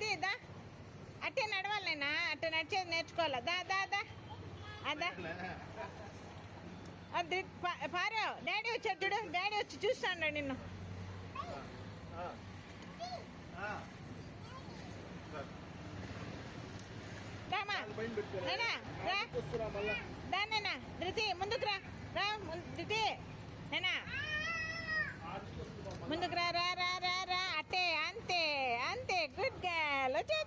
ధృతి దా అట్టే నడవాలైనా అట్టే నడిచేది నేర్చుకోవాలా దా దా దా అదా పారు డాడీ వచ్చాడు చూడు డాడీ వచ్చి చూస్తాడు నిన్ను నేనా ధృతి ముందుకు రా రా ధృతి నేనా ముందుకు రా రా రా రా రా అట్టే అంతే అంతే గుడ్ గర్ల్ వచ్చే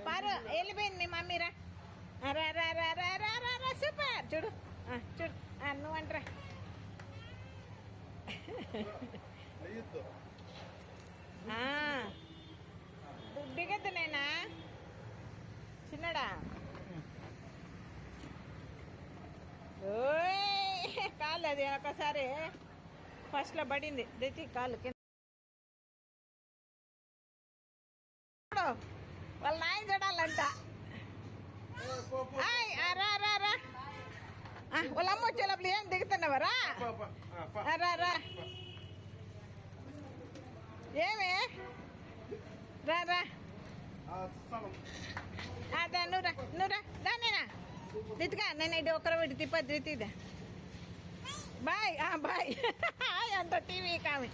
పారు వెళ్ళిపోయింది మీ మమ్మీ రా రా రా రా రా రా రా రా సూపర్ చూడు చూడు నువ్వు అంటరా దిగద్దు నేనా చిన్నడా కాలు అది ఒకసారి ఫస్ట్లో పడింది దితి కాలు కింద వాళ్ళ నాయన చూడాలంట రా రా రా వాళ్ళ అమ్మ వచ్చేటప్పుడు ఏం దిగుతున్నావరా రా రా ఏమే రా రా అదా నువ్వురా దానేనా దిద్దుగా నేను ఇది ఒకరు వీటి తిప్ప దిద్దా బాయ్ బాయ్ అంత టీవీ కామి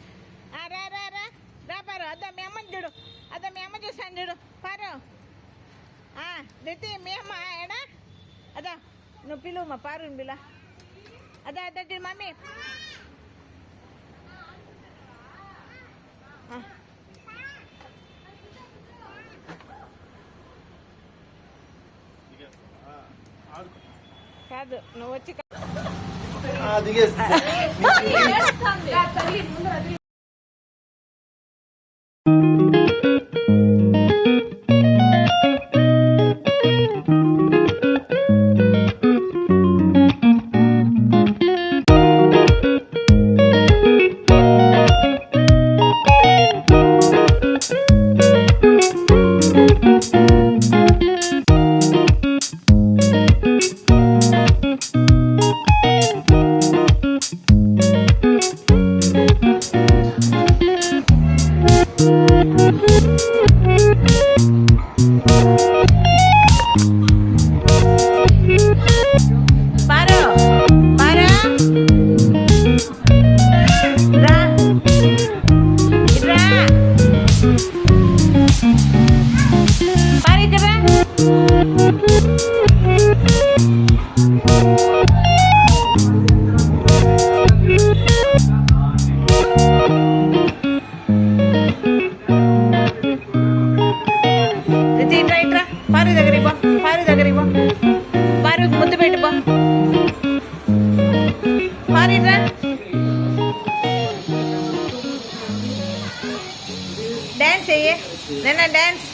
రా రా రా రా పారు అదా మీ అమ్మని చూడు అదా మీ అమ్మ చూసాను చూడు పారు దిత్తి మీ అమ్మ ఏడా అదా నువ్వు పిలువు మా పారుని పిల్ల అదా అదా మమ్మీ కాదు నువ్వు వచ్చి పారు ముద్దు పెట్టుకో పారిట్రా డాన్స్ చెయ్యి నిన్న డాన్స్